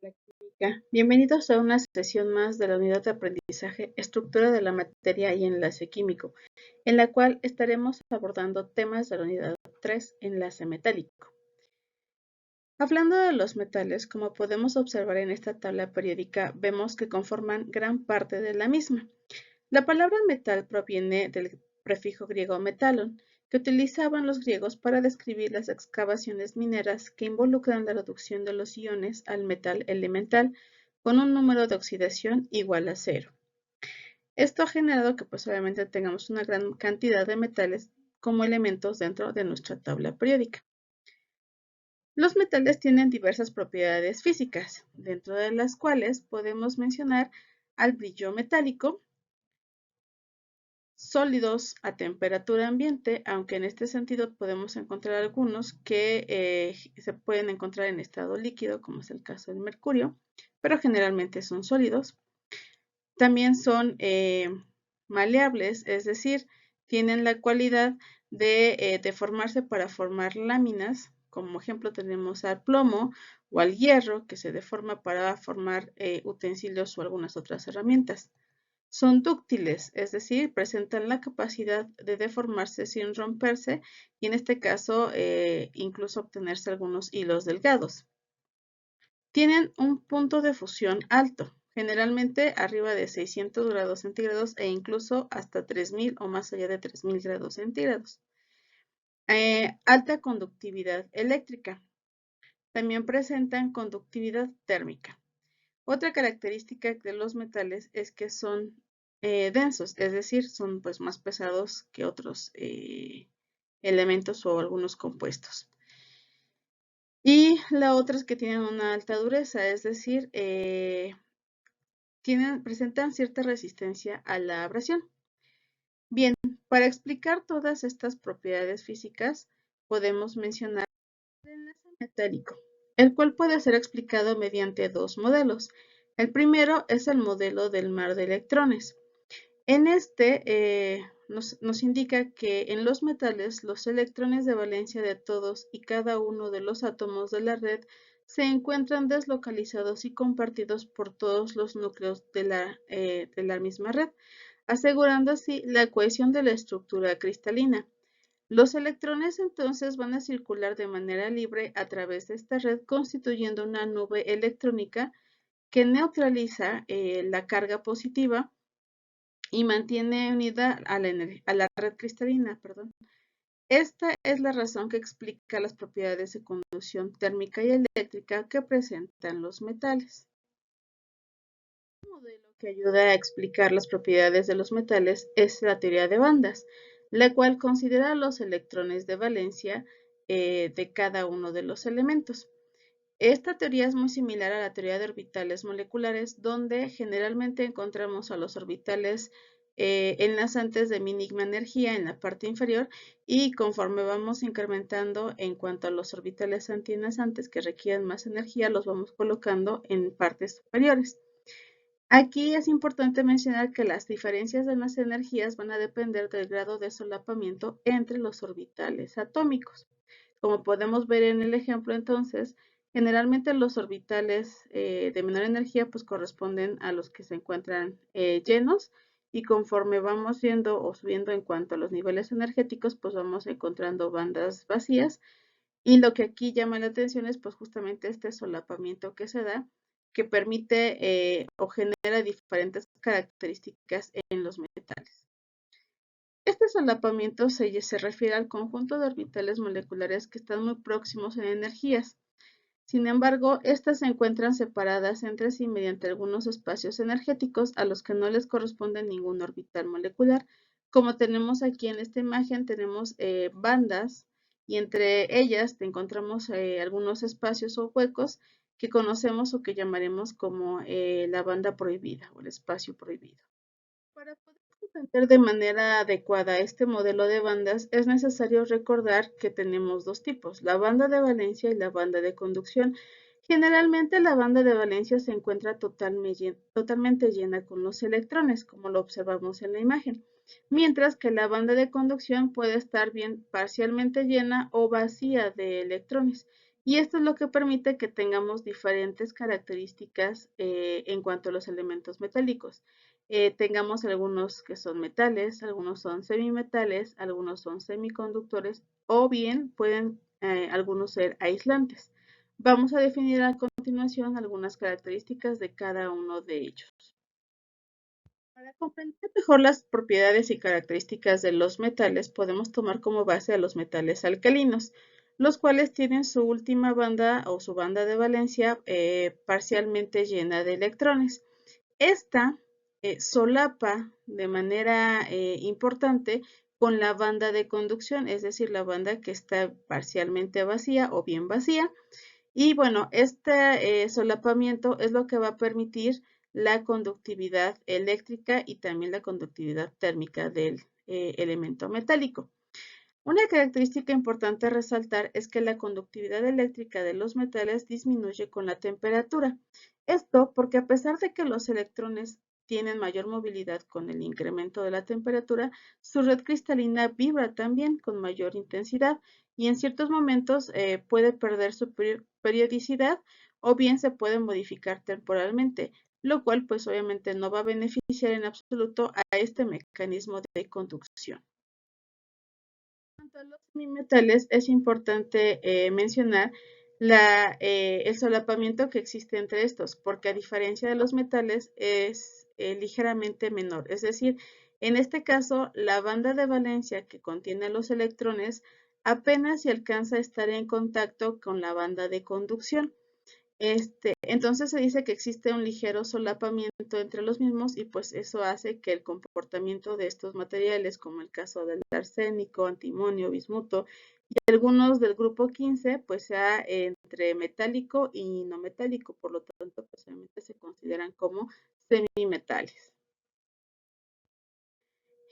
la química. Bienvenidos a una sesión más de la unidad de aprendizaje Estructura de la materia y enlace químico, en la cual estaremos abordando temas de la unidad 3, enlace metálico. Hablando de los metales, como podemos observar en esta tabla periódica, vemos que conforman gran parte de la misma. La palabra metal proviene del prefijo griego metalon, que utilizaban los griegos para describir las excavaciones mineras que involucran la reducción de los iones al metal elemental con un número de oxidación igual a 0. Esto ha generado que obviamente tengamos una gran cantidad de metales como elementos dentro de nuestra tabla periódica. Los metales tienen diversas propiedades físicas, dentro de las cuales podemos mencionar al brillo metálico, sólidos a temperatura ambiente, aunque en este sentido podemos encontrar algunos que se pueden encontrar en estado líquido, como es el caso del mercurio, pero generalmente son sólidos. También son maleables, es decir, tienen la cualidad de deformarse para formar láminas. Como ejemplo tenemos al plomo o al hierro, que se deforma para formar utensilios o algunas otras herramientas. Son dúctiles, es decir, presentan la capacidad de deformarse sin romperse y en este caso incluso obtenerse algunos hilos delgados. Tienen un punto de fusión alto, generalmente arriba de 600 grados centígrados e incluso hasta 3000 o más allá de 3000 grados centígrados. Alta conductividad eléctrica. También presentan conductividad térmica. Otra característica de los metales es que son densos, es decir, son pues más pesados que otros elementos o algunos compuestos. Y la otra es que tienen una alta dureza, es decir, presentan cierta resistencia a la abrasión. Bien, para explicar todas estas propiedades físicas, podemos mencionar el enlace metálico, el cual puede ser explicado mediante dos modelos. El primero es el modelo del mar de electrones. En este nos indica que en los metales los electrones de valencia de todos y cada uno de los átomos de la red se encuentran deslocalizados y compartidos por todos los núcleos de la misma red, asegurando así la cohesión de la estructura cristalina. Los electrones entonces van a circular de manera libre a través de esta red, constituyendo una nube electrónica que neutraliza la carga positiva y mantiene unida a la red cristalina. Esta es la razón que explica las propiedades de conducción térmica y eléctrica que presentan los metales. Un modelo que ayuda a explicar las propiedades de los metales es la teoría de bandas, la cual considera los electrones de valencia de cada uno de los elementos. Esta teoría es muy similar a la teoría de orbitales moleculares, donde generalmente encontramos a los orbitales enlazantes de mínima energía en la parte inferior y conforme vamos incrementando en cuanto a los orbitales antienlazantes que requieren más energía, los vamos colocando en partes superiores. Aquí es importante mencionar que las diferencias de las energías van a depender del grado de solapamiento entre los orbitales atómicos. Como podemos ver en el ejemplo entonces, generalmente los orbitales de menor energía pues corresponden a los que se encuentran llenos y conforme vamos yendo o subiendo en cuanto a los niveles energéticos pues vamos encontrando bandas vacías y lo que aquí llama la atención es pues justamente este solapamiento que se da que permite o genera diferentes características en los metales. Este solapamiento se refiere al conjunto de orbitales moleculares que están muy próximos en energías. Sin embargo, estas se encuentran separadas entre sí mediante algunos espacios energéticos a los que no les corresponde ningún orbital molecular. Como tenemos aquí en esta imagen, tenemos bandas y entre ellas encontramos algunos espacios o huecos que conocemos o que llamaremos como la banda prohibida o el espacio prohibido. Para poder entender de manera adecuada este modelo de bandas, es necesario recordar que tenemos dos tipos, la banda de valencia y la banda de conducción. Generalmente la banda de valencia se encuentra totalmente llena con los electrones, como lo observamos en la imagen, mientras que la banda de conducción puede estar bien parcialmente llena o vacía de electrones. y esto es lo que permite que tengamos diferentes características en cuanto a los elementos metálicos. Tengamos algunos que son metales, algunos son semimetales, algunos son semiconductores o bien pueden algunos ser aislantes. Vamos a definir a continuación algunas características de cada uno de ellos. Para comprender mejor las propiedades y características de los metales, podemos tomar como base a los metales alcalinos, los cuales tienen su última banda o su banda de valencia parcialmente llena de electrones. Esta solapa de manera importante con la banda de conducción, es decir, la banda que está parcialmente vacía o bien vacía. Y bueno, este solapamiento es lo que va a permitir la conductividad eléctrica y también la conductividad térmica del elemento metálico. Una característica importante a resaltar es que la conductividad eléctrica de los metales disminuye con la temperatura. Esto porque a pesar de que los electrones tienen mayor movilidad con el incremento de la temperatura, su red cristalina vibra también con mayor intensidad y en ciertos momentos puede perder su periodicidad o bien se puede modificar temporalmente, lo cual pues obviamente no va a beneficiar en absoluto a este mecanismo de conducción. En cuanto a los semimetales, es importante mencionar el solapamiento que existe entre estos, porque a diferencia de los metales es ligeramente menor. Es decir, en este caso, la banda de valencia que contiene los electrones apenas si alcanza a estar en contacto con la banda de conducción. Entonces se dice que existe un ligero solapamiento entre los mismos y pues eso hace que el comportamiento de estos materiales, como el caso del arsénico, antimonio, bismuto y algunos del grupo 15, pues sea entre metálico y no metálico, por lo tanto, pues obviamente se consideran como semimetales.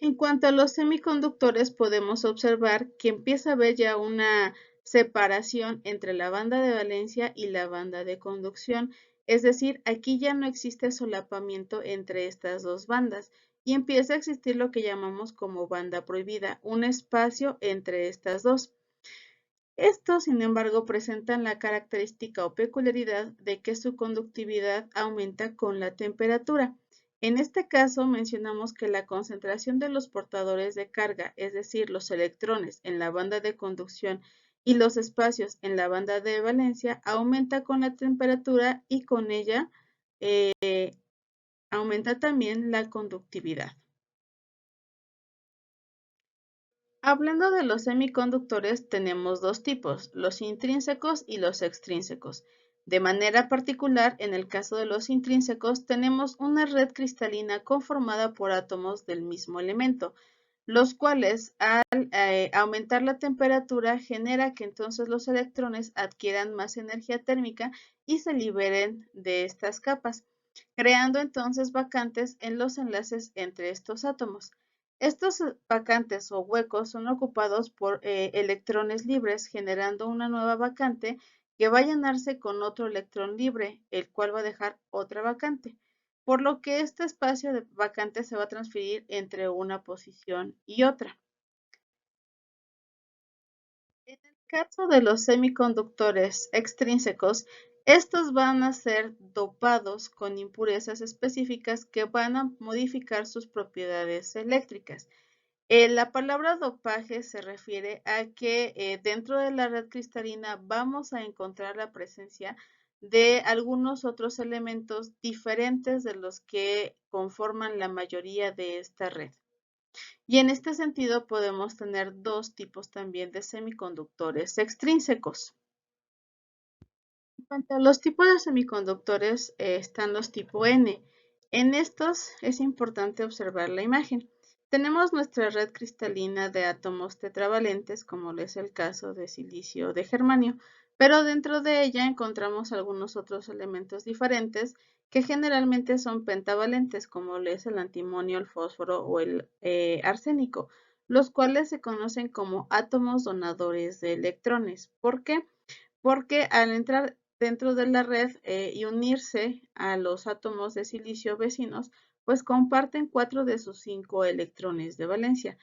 En cuanto a los semiconductores, podemos observar que empieza a haber ya una separación entre la banda de valencia y la banda de conducción, es decir, aquí ya no existe solapamiento entre estas dos bandas y empieza a existir lo que llamamos como banda prohibida, un espacio entre estas dos. Estos, sin embargo, presentan la característica o peculiaridad de que su conductividad aumenta con la temperatura. En este caso, mencionamos que la concentración de los portadores de carga, es decir, los electrones en la banda de conducción y los espacios en la banda de valencia, aumenta con la temperatura y con ella aumenta también la conductividad. Hablando de los semiconductores, tenemos dos tipos, los intrínsecos y los extrínsecos. De manera particular, en el caso de los intrínsecos, tenemos una red cristalina conformada por átomos del mismo elemento, los cuales al aumentar la temperatura genera que entonces los electrones adquieran más energía térmica y se liberen de estas capas, creando entonces vacantes en los enlaces entre estos átomos. Estos vacantes o huecos son ocupados por electrones libres, generando una nueva vacante que va a llenarse con otro electrón libre, el cual va a dejar otra vacante, por lo que este espacio de vacante se va a transferir entre una posición y otra. En el caso de los semiconductores extrínsecos, estos van a ser dopados con impurezas específicas que van a modificar sus propiedades eléctricas. La palabra dopaje se refiere a que dentro de la red cristalina vamos a encontrar la presencia de algunos otros elementos diferentes de los que conforman la mayoría de esta red. Y en este sentido podemos tener dos tipos también de semiconductores extrínsecos. En cuanto a los tipos de semiconductores, están los tipo N. En estos es importante observar la imagen. Tenemos nuestra red cristalina de átomos tetravalentes, como es el caso de silicio o de germanio, pero dentro de ella encontramos algunos otros elementos diferentes que generalmente son pentavalentes, como es el antimonio, el fósforo o el arsénico, los cuales se conocen como átomos donadores de electrones. ¿Por qué? Porque al entrar dentro de la red y unirse a los átomos de silicio vecinos, pues comparten 4 de sus 5 electrones de valencia.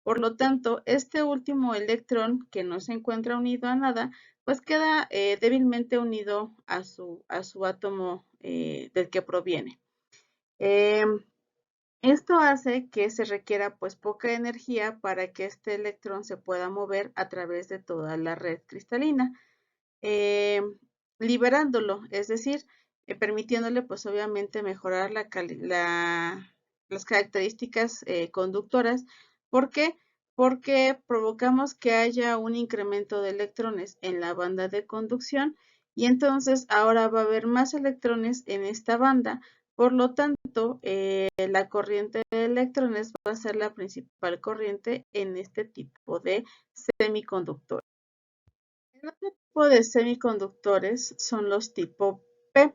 Por lo tanto, este último electrón que no se encuentra unido a nada pues queda débilmente unido a su átomo del que proviene. Esto hace que se requiera pues poca energía para que este electrón se pueda mover a través de toda la red cristalina, eh, liberándolo, es decir, permitiéndole pues obviamente mejorar las características conductoras. ¿Por qué? Porque provocamos que haya un incremento de electrones en la banda de conducción y entonces ahora va a haber más electrones en esta banda. Por lo tanto, la corriente de electrones va a ser la principal corriente en este tipo de semiconductores. El otro tipo de semiconductores son los tipo P.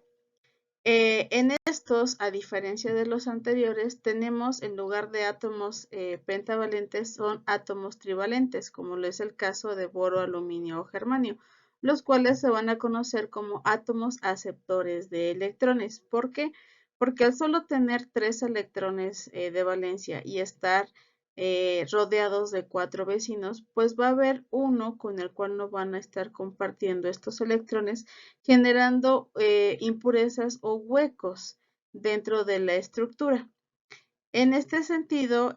En estos, a diferencia de los anteriores, tenemos en lugar de átomos pentavalentes, son átomos trivalentes, como lo es el caso de boro, aluminio o germanio, los cuales se van a conocer como átomos aceptores de electrones. ¿Por qué? Porque al solo tener 3 electrones de valencia y estar rodeados de 4 vecinos, pues va a haber uno con el cual no van a estar compartiendo estos electrones, generando impurezas o huecos dentro de la estructura. En este sentido,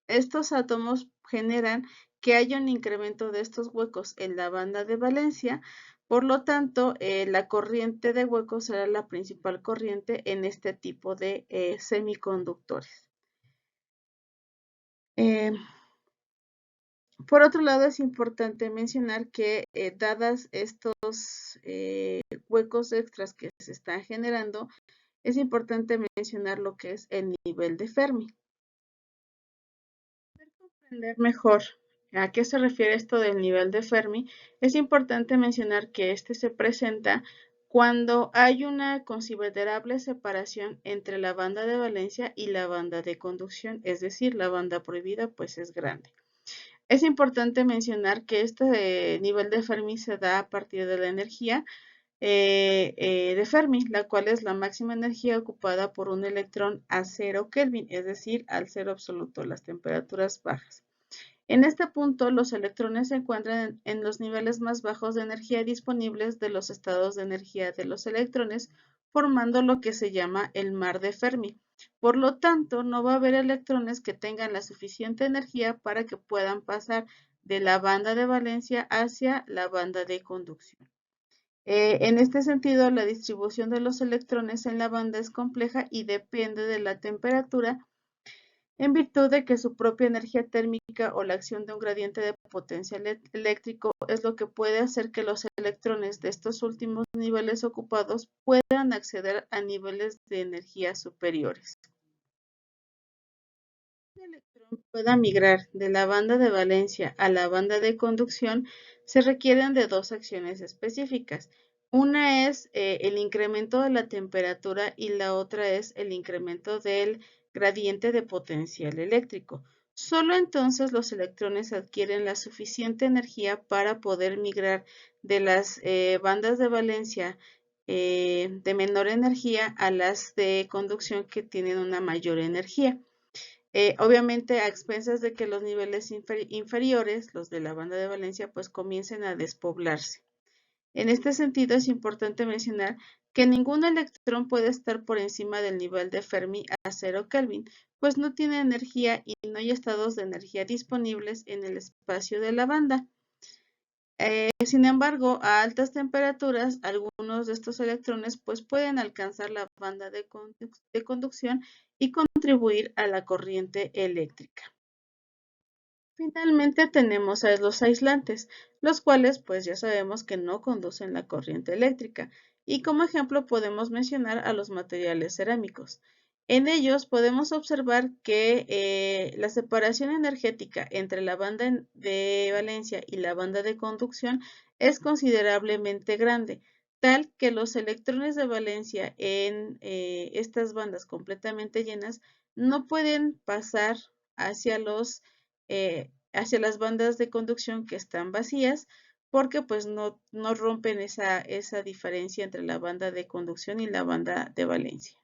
estos átomos generan que haya un incremento de estos huecos en la banda de valencia. Por lo tanto, la corriente de huecos será la principal corriente en este tipo de semiconductores. Por otro lado, es importante mencionar que dadas estos huecos extras que se están generando, es importante mencionar lo que es el nivel de Fermi. Para comprender mejor a qué se refiere esto del nivel de Fermi, es importante mencionar que este se presenta cuando hay una considerable separación entre la banda de valencia y la banda de conducción, es decir, la banda prohibida pues es grande. Es importante mencionar que este nivel de Fermi se da a partir de la energía de Fermi, la cual es la máxima energía ocupada por un electrón a 0 Kelvin, es decir, al cero absoluto, las temperaturas bajas. En este punto, los electrones se encuentran en los niveles más bajos de energía disponibles de los estados de energía de los electrones, formando lo que se llama el mar de Fermi. Por lo tanto, no va a haber electrones que tengan la suficiente energía para que puedan pasar de la banda de valencia hacia la banda de conducción. En este sentido, la distribución de los electrones en la banda es compleja y depende de la temperatura, en virtud de que su propia energía térmica o la acción de un gradiente de potencial eléctrico es lo que puede hacer que los electrones de estos últimos niveles ocupados puedan acceder a niveles de energía superiores. Para que un electrón pueda migrar de la banda de valencia a la banda de conducción, se requieren de dos acciones específicas. Una es el incremento de la temperatura y la otra es el incremento del gradiente de potencial eléctrico. Solo entonces los electrones adquieren la suficiente energía para poder migrar de las bandas de valencia de menor energía a las de conducción que tienen una mayor energía. Obviamente a expensas de que los niveles inferiores, los de la banda de valencia, pues comiencen a despoblarse. En este sentido, es importante mencionar que ningún electrón puede estar por encima del nivel de Fermi a 0 Kelvin, pues no tiene energía y no hay estados de energía disponibles en el espacio de la banda. Sin embargo, a altas temperaturas, algunos de estos electrones pues, pueden alcanzar la banda de conducción y contribuir a la corriente eléctrica. Finalmente tenemos a los aislantes, los cuales pues ya sabemos que no conducen la corriente eléctrica, y como ejemplo podemos mencionar a los materiales cerámicos. En ellos podemos observar que la separación energética entre la banda de valencia y la banda de conducción es considerablemente grande, tal que los electrones de valencia en estas bandas completamente llenas no pueden pasar hacia hacia las bandas de conducción que están vacías, porque pues no rompen esa diferencia entre la banda de conducción y la banda de valencia,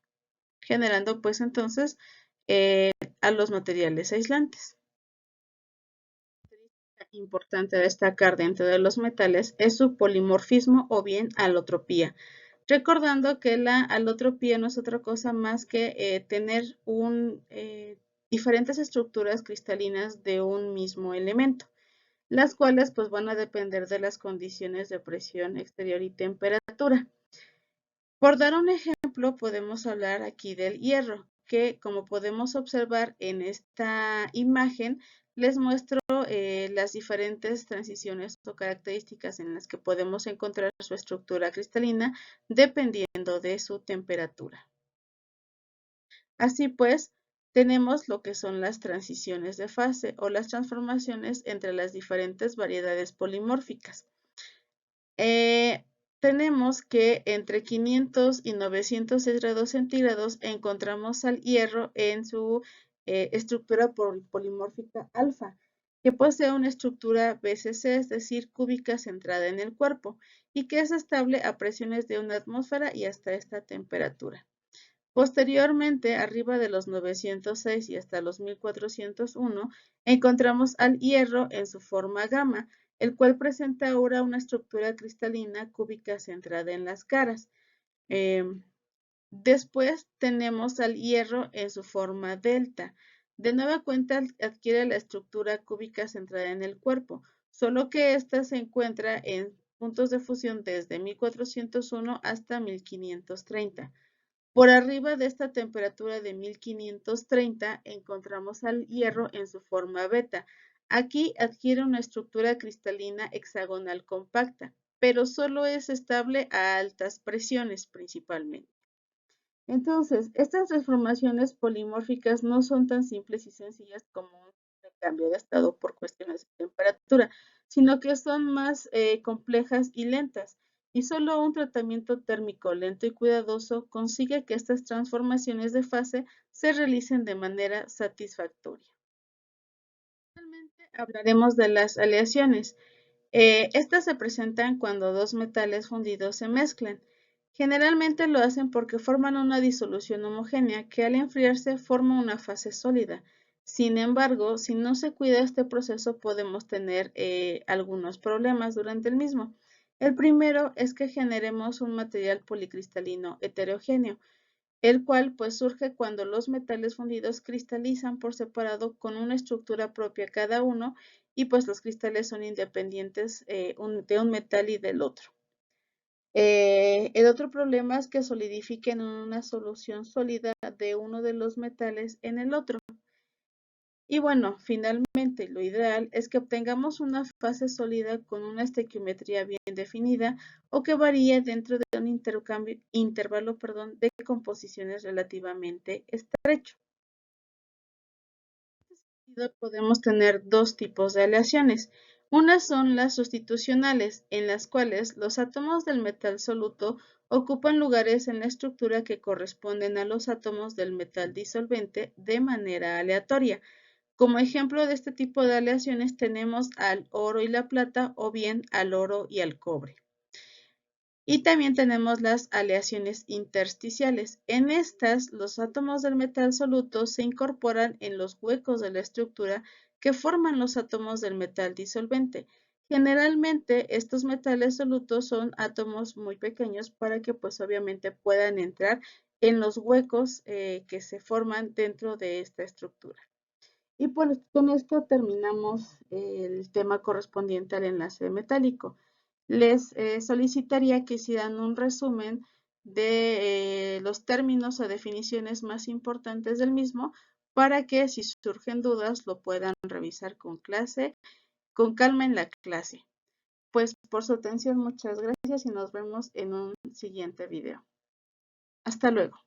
generando pues entonces a los materiales aislantes. importante a destacar dentro de los metales es su polimorfismo o bien alotropía. Recordando que la alotropía no es otra cosa más que tener diferentes estructuras cristalinas de un mismo elemento, las cuales pues van a depender de las condiciones de presión exterior y temperatura. Por dar un ejemplo, podemos hablar aquí del hierro, que como podemos observar en esta imagen, les muestro las diferentes transiciones o características en las que podemos encontrar su estructura cristalina dependiendo de su temperatura. Así pues, tenemos lo que son las transiciones de fase o las transformaciones entre las diferentes variedades polimórficas. Tenemos que entre 500 y 906 grados centígrados encontramos al hierro en su estructura polimórfica alfa, que posee una estructura BCC, es decir, cúbica centrada en el cuerpo, y que es estable a presiones de una atmósfera y hasta esta temperatura. Posteriormente, arriba de los 906 y hasta los 1401, encontramos al hierro en su forma gamma, el cual presenta ahora una estructura cristalina cúbica centrada en las caras. Después tenemos al hierro en su forma delta. De nueva cuenta adquiere la estructura cúbica centrada en el cuerpo, solo que ésta se encuentra en puntos de fusión desde 1401 hasta 1530. Por arriba de esta temperatura de 1530 encontramos al hierro en su forma beta. Aquí adquiere una estructura cristalina hexagonal compacta, pero solo es estable a altas presiones principalmente. Entonces, estas transformaciones polimórficas no son tan simples y sencillas como un cambio de estado por cuestiones de temperatura, sino que son más complejas y lentas, y solo un tratamiento térmico lento y cuidadoso consigue que estas transformaciones de fase se realicen de manera satisfactoria. Finalmente, hablaremos de las aleaciones. Estas se presentan cuando dos metales fundidos se mezclan. Generalmente lo hacen porque forman una disolución homogénea que al enfriarse forma una fase sólida. Sin embargo, si no se cuida este proceso podemos tener algunos problemas durante el mismo. El primero es que generemos un material policristalino heterogéneo, el cual pues surge cuando los metales fundidos cristalizan por separado con una estructura propia cada uno y pues los cristales son independientes de un metal y del otro. El otro problema es que solidifiquen una solución sólida de uno de los metales en el otro. Y bueno, finalmente lo ideal es que obtengamos una fase sólida con una estequiometría bien definida o que varíe dentro de un intervalo de composiciones relativamente estrecho. En este sentido, podemos tener dos tipos de aleaciones. Unas son las sustitucionales, en las cuales los átomos del metal soluto ocupan lugares en la estructura que corresponden a los átomos del metal disolvente de manera aleatoria. Como ejemplo de este tipo de aleaciones tenemos al oro y la plata o bien al oro y al cobre. Y también tenemos las aleaciones intersticiales. En estas, los átomos del metal soluto se incorporan en los huecos de la estructura que forman los átomos del metal disolvente. Generalmente, estos metales solutos son átomos muy pequeños para que pues obviamente puedan entrar en los huecos que se forman dentro de esta estructura. Y pues con esto terminamos el tema correspondiente al enlace metálico. Les solicitaría que hicieran un resumen de los términos o definiciones más importantes del mismo para que si surgen dudas lo puedan revisar con calma en la clase. Pues por su atención muchas gracias y nos vemos en un siguiente video. Hasta luego.